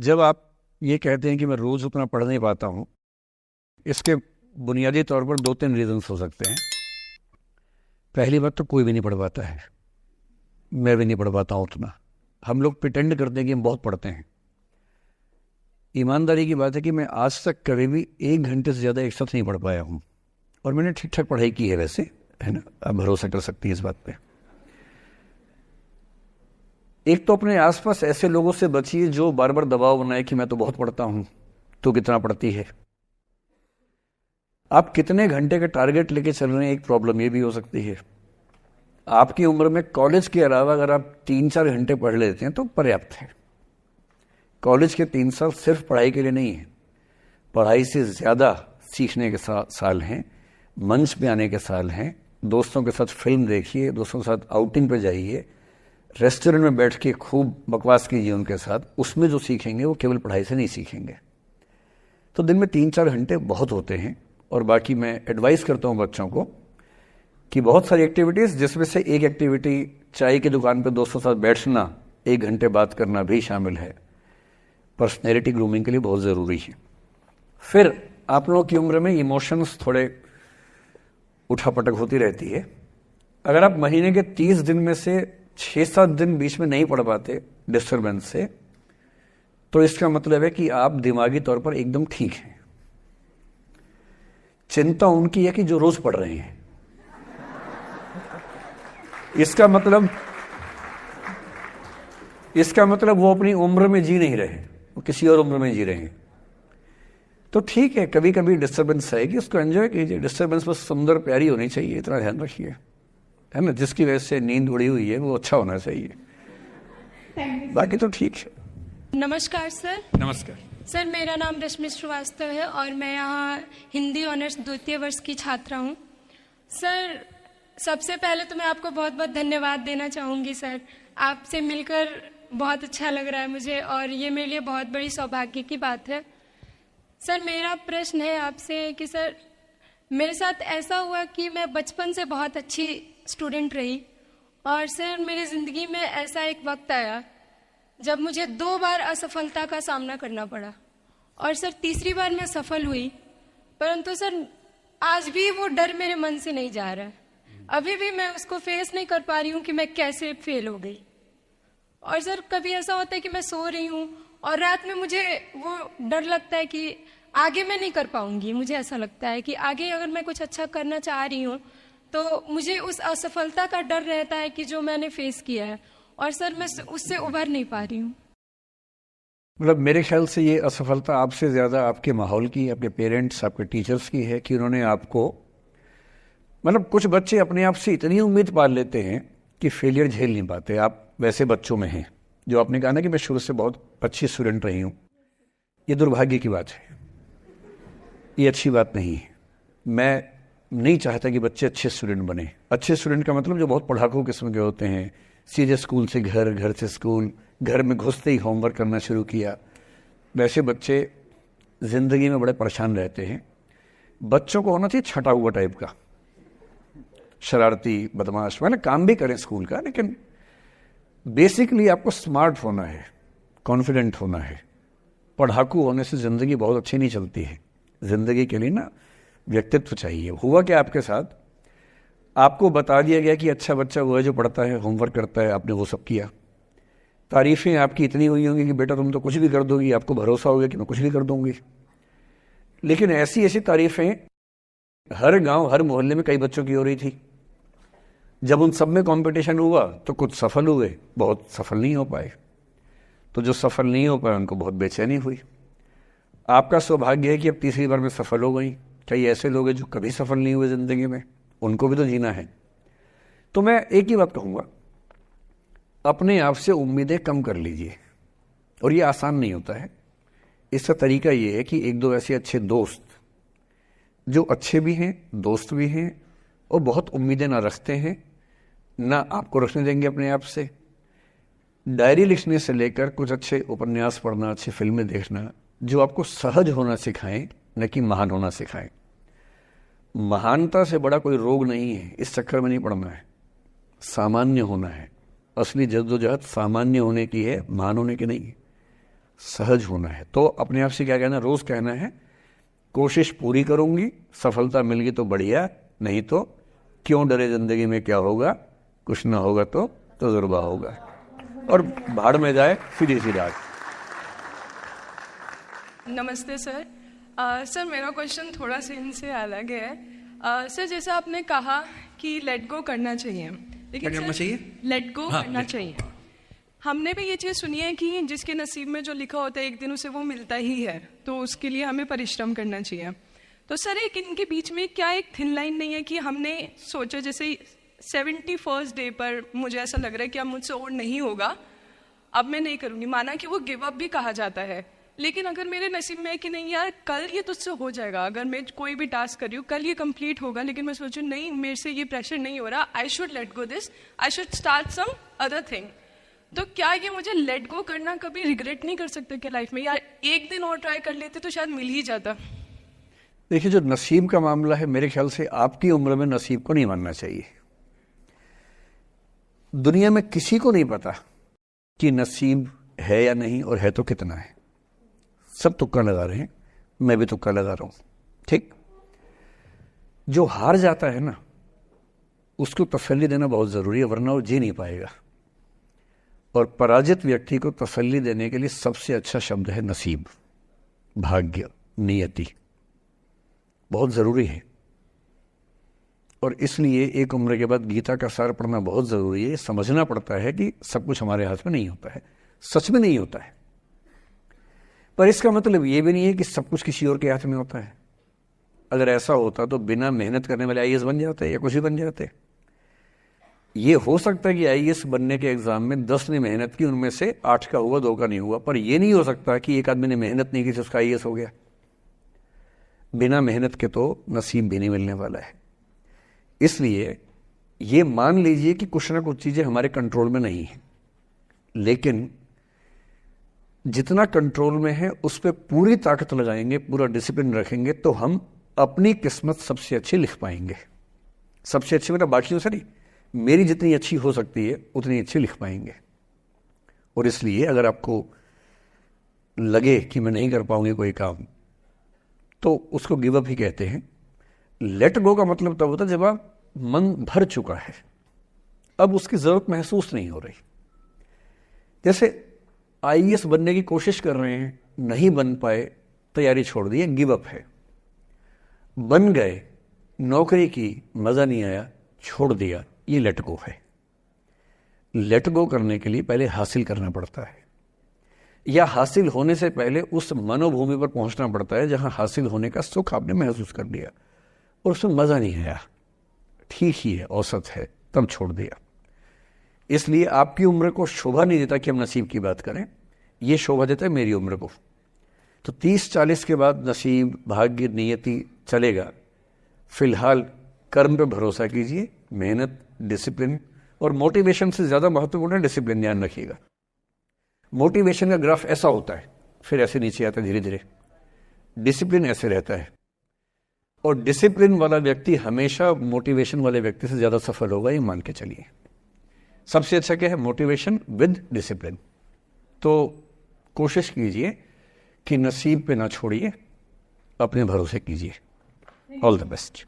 जब आप ये कहते हैं कि मैं रोज़ उतना पढ़ नहीं पाता हूँ, इसके बुनियादी तौर पर दो तीन रीजंस हो सकते हैं। पहली बात तो कोई भी नहीं पढ़ पाता है, मैं भी नहीं पढ़ पाता हूँ उतना। हम लोग प्रिटेंड करते हैं कि हम बहुत पढ़ते हैं। ईमानदारी की बात है कि मैं आज तक कभी भी 1 घंटे से ज़्यादा एक साथ नहीं पढ़ पाया हूँ, और मैंने ठीक ठाक पढ़ाई की है वैसे, है ना। आप भरोसा कर सकती हैं इस बात पे। एक तो अपने आसपास ऐसे लोगों से बचिए जो बार बार दबाव बनाए कि मैं तो बहुत पढ़ता हूँ, तो कितना पढ़ती है। आप कितने घंटे का टारगेट लेके चल रहे हैं, एक प्रॉब्लम ये भी हो सकती है। आपकी उम्र में कॉलेज के अलावा अगर आप 3-4 घंटे पढ़ लेते हैं तो पर्याप्त है। कॉलेज के 3 साल सिर्फ पढ़ाई के लिए नहीं है, पढ़ाई से ज़्यादा सीखने के साल हैं, मंच पे आने के साल हैं। दोस्तों के साथ फिल्म देखिए, दोस्तों के साथ आउटिंग पे जाइए, रेस्टोरेंट में बैठ के खूब बकवास कीजिए उनके साथ। उसमें जो सीखेंगे वो केवल पढ़ाई से नहीं सीखेंगे। तो दिन में 3-4 घंटे बहुत होते हैं। और बाकी मैं एडवाइस करता हूँ बच्चों को कि बहुत सारी एक्टिविटीज़, जिसमें से एक एक्टिविटी चाय की दुकान पे दोस्तों के साथ बैठना, 1 घंटे बात करना भी शामिल है। पर्सनैलिटी ग्रूमिंग के लिए बहुत ज़रूरी है। फिर आप लोगों की उम्र में इमोशंस थोड़े उठापटक होती रहती है। अगर आप महीने के 30 दिन में से 6-7 दिन बीच में नहीं पढ़ पाते डिस्टर्बेंस से, तो इसका मतलब है कि आप दिमागी तौर पर एकदम ठीक हैं। चिंता उनकी है कि जो रोज पढ़ रहे हैं। इसका मतलब वो अपनी उम्र में जी नहीं रहे, वो किसी और उम्र में जी रहे हैं। तो ठीक है, कभी कभी डिस्टर्बेंस आएगी, उसको एंजॉय कीजिए। डिस्टर्बेंस बस सुंदर प्यारी होनी चाहिए, इतना ध्यान रखिए, है ना। जिसकी वजह से नींद उड़ी हुई है वो अच्छा होना चाहिए, बाकी तो ठीक है। नमस्कार सर। नमस्कार सर, मेरा नाम रश्मि श्रीवास्तव है और मैं यहाँ हिंदी ऑनर्स 2य वर्ष की छात्रा हूँ। सर, सबसे पहले तो मैं आपको बहुत बहुत धन्यवाद देना चाहूँगी सर। आपसे मिलकर बहुत अच्छा लग रहा है मुझे और ये मेरे लिए बहुत बड़ी सौभाग्य की बात है। सर, मेरा प्रश्न है आपसे कि सर, मेरे साथ ऐसा हुआ कि मैं बचपन से बहुत अच्छी स्टूडेंट रही, और सर मेरी ज़िंदगी में ऐसा एक वक्त आया जब मुझे 2 बार असफलता का सामना करना पड़ा, और सर तीसरी बार मैं सफल हुई, परंतु सर आज भी वो डर मेरे मन से नहीं जा रहा है। अभी भी मैं उसको फेस नहीं कर पा रही हूँ कि मैं कैसे फेल हो गई। और सर कभी ऐसा होता है कि मैं सो रही हूँ और रात में मुझे वो डर लगता है कि आगे मैं नहीं कर पाऊंगी। मुझे ऐसा लगता है कि आगे अगर मैं कुछ अच्छा करना चाह रही हूँ तो मुझे उस असफलता का डर रहता है कि जो मैंने फेस किया है, और सर मैं उससे उभर नहीं पा रही हूँ। मतलब मेरे ख्याल से ये असफलता आपसे ज़्यादा आपके माहौल की, आपके पेरेंट्स, आपके टीचर्स की है कि उन्होंने आपको, मतलब कुछ बच्चे अपने आप से इतनी उम्मीद पाल लेते हैं कि फेलियर झेल नहीं पाते। आप वैसे बच्चों में हैं। जो आपने कहा ना कि मैं शुरू से बहुत अच्छी स्टूडेंट रही हूँ, ये दुर्भाग्य की बात है, ये अच्छी बात नहीं है। मैं नहीं चाहता कि बच्चे अच्छे स्टूडेंट बने। अच्छे स्टूडेंट का मतलब जो बहुत पढ़ाकू किस्म के होते हैं, सीधे स्कूल से घर, घर से स्कूल, घर में घुसते ही होमवर्क करना शुरू किया, वैसे बच्चे ज़िंदगी में बड़े परेशान रहते हैं। बच्चों को होना चाहिए छटा हुआ टाइप का, शरारती, बदमाश, मतलब काम भी करें स्कूल का, लेकिन बेसिकली आपको स्मार्ट होना है, कॉन्फिडेंट होना है। पढ़ाकू होने से ज़िंदगी बहुत अच्छी नहीं चलती है। ज़िंदगी के लिए ना व्यक्तित्व चाहिए। हुआ क्या आपके साथ, आपको बता दिया गया कि अच्छा बच्चा वो है जो पढ़ता है, होमवर्क करता है, आपने वो सब किया। तारीफ़ें आपकी इतनी हुई होंगी कि बेटा तुम तो कुछ भी कर दोगी, आपको भरोसा हो गया कि मैं कुछ भी कर दूंगी। लेकिन ऐसी ऐसी तारीफ़ें हर गांव, हर मोहल्ले में कई बच्चों की हो रही थी। जब उन सब में कंपटीशन हुआ तो कुछ सफल हुए, बहुत सफल नहीं हो पाए। तो जो सफल नहीं हो पाए उनको बहुत बेचैनी हुई। आपका सौभाग्य है कि अब तीसरी बार में सफल हो गई। कई ऐसे लोग हैं जो कभी सफल नहीं हुए ज़िंदगी में, उनको भी तो जीना है। तो मैं एक ही बात कहूँगा, अपने आप से उम्मीदें कम कर लीजिए। और ये आसान नहीं होता है। इसका तरीका ये है कि 1-2 ऐसे अच्छे दोस्त जो अच्छे भी हैं, दोस्त भी हैं, और बहुत उम्मीदें ना रखते हैं, ना आपको रखने देंगे अपने आप से। डायरी लिखने से लेकर कुछ अच्छे उपन्यास पढ़ना, अच्छी फिल्में देखना, जो आपको सहज होना सिखाएं, न कि महान होना सिखाएं। महानता से बड़ा कोई रोग नहीं है, इस चक्कर में नहीं पड़ना है। सामान्य होना है। असली जद्दोजहद सामान्य होने की है, महान होने की नहीं है। सहज होना है। तो अपने आप से क्या कहना, रोज कहना है कोशिश पूरी करूंगी, सफलता मिल गई तो बढ़िया, नहीं तो क्यों डरे, जिंदगी में क्या होगा, कुछ ना होगा तो तजुर्बा होगा, और भाड़ में जाए सीधी सी रात। नमस्ते सर। सर मेरा क्वेश्चन थोड़ा सा इनसे अलग है। सर जैसे आपने कहा कि लेट गो करना चाहिए, लेकिन क्या करना चाहिए? लेट गो करना चाहिए। हमने भी ये चीज़ सुनी है कि जिसके नसीब में जो लिखा होता है एक दिन उसे वो मिलता ही है, तो उसके लिए हमें परिश्रम करना चाहिए। तो सर एक इनके बीच में क्या एक थिन लाइन नहीं है कि हमने सोचा जैसे 71st डे पर मुझे ऐसा लग रहा है कि अब मुझसे और नहीं होगा, अब मैं नहीं करूँगी, माना कि वो गिव अप भी कहा जाता है, लेकिन अगर मेरे नसीब में है कि नहीं यार कल ये तुझसे हो जाएगा, अगर मैं कोई भी टास्क कर रही हूँ कल ये कंप्लीट होगा, लेकिन मैं सोचूं नहीं मेरे से ये प्रेशर नहीं हो रहा, I should let go this, I should start some other thing, तो क्या ये मुझे लेट गो करना कभी रिग्रेट नहीं कर सकते क्या लाइफ में, यार एक दिन और ट्राई कर लेते तो शायद मिल ही जाता? देखिए, जो नसीब का मामला है, मेरे ख्याल से आपकी उम्र में नसीब को नहीं मानना चाहिए। दुनिया में किसी को नहीं पता कि नसीब है या नहीं, और है तो कितना है। सब तुक्का लगा रहे हैं, मैं भी तुक्का लगा रहा हूं, ठीक। जो हार जाता है ना, उसको तसल्ली देना बहुत जरूरी है, वरना वो जी नहीं पाएगा। और पराजित व्यक्ति को तसल्ली देने के लिए सबसे अच्छा शब्द है नसीब, भाग्य, नियति, बहुत जरूरी है। और इसलिए एक उम्र के बाद गीता का सार पढ़ना बहुत जरूरी है। समझना पड़ता है कि सब कुछ हमारे हाथ में नहीं होता है, सच में नहीं होता है, पर इसका मतलब ये भी नहीं है कि सब कुछ किसी और के हाथ में होता है। अगर ऐसा होता तो बिना मेहनत करने वाले आईएएस बन जाते या कुछ भी बन जाते। ये हो सकता है कि आईएएस बनने के एग्जाम में 10 ने मेहनत की, उनमें से 8 का हुआ, 2 का नहीं हुआ, पर यह नहीं हो सकता कि एक आदमी ने मेहनत नहीं की तो उसका आईएएस हो गया। बिना मेहनत के तो नसीब भी नहीं मिलने वाला है। इसलिए ये मान लीजिए कि कुछ ना कुछ चीजें हमारे कंट्रोल में नहीं है, लेकिन जितना कंट्रोल में है उस पर पूरी ताकत लगाएंगे, पूरा डिसिप्लिन रखेंगे, तो हम अपनी किस्मत सबसे अच्छी लिख पाएंगे। सबसे अच्छी मतलब बाकियों से नहीं, मेरी जितनी अच्छी हो सकती है उतनी अच्छी लिख पाएंगे। और इसलिए अगर आपको लगे कि मैं नहीं कर पाऊंगी कोई काम, तो उसको गिव अप ही कहते हैं। लेट गो का मतलब तब होता है जब आप मन भर चुका है, अब उसकी जरूरत महसूस नहीं हो रही। जैसे आईएएस बनने की कोशिश कर रहे हैं, नहीं बन पाए, तैयारी छोड़ दी, गिव अप है। बन गए, नौकरी की, मजा नहीं आया, छोड़ दिया, ये लेट गो है। लेट गो करने के लिए पहले हासिल करना पड़ता है, या हासिल होने से पहले उस मनोभूमि पर पहुंचना पड़ता है जहां हासिल होने का सुख आपने महसूस कर लिया और उसमें मजा नहीं आया, ठीक ही है, औसत है, तब छोड़ दिया। इसलिए आपकी उम्र को शोभा नहीं देता कि हम नसीब की बात करें, यह शोभा देता है मेरी उम्र को। तो 30-40 के बाद नसीब, भाग्य, नियति चलेगा। फिलहाल कर्म पे भरोसा कीजिए, मेहनत, डिसिप्लिन, और मोटिवेशन से ज्यादा महत्वपूर्ण है डिसिप्लिन, ध्यान रखिएगा। मोटिवेशन का ग्राफ ऐसा होता है, फिर ऐसे नीचे आता है धीरे धीरे, डिसिप्लिन ऐसे रहता है। और डिसिप्लिन वाला व्यक्ति हमेशा मोटिवेशन वाले व्यक्ति से ज्यादा सफल होगा, ये मान के चलिए। सबसे अच्छा क्या है? Motivation with discipline. तो कोशिश कीजिए कि नसीब पे ना छोड़िए, अपने भरोसे कीजिए। All the best.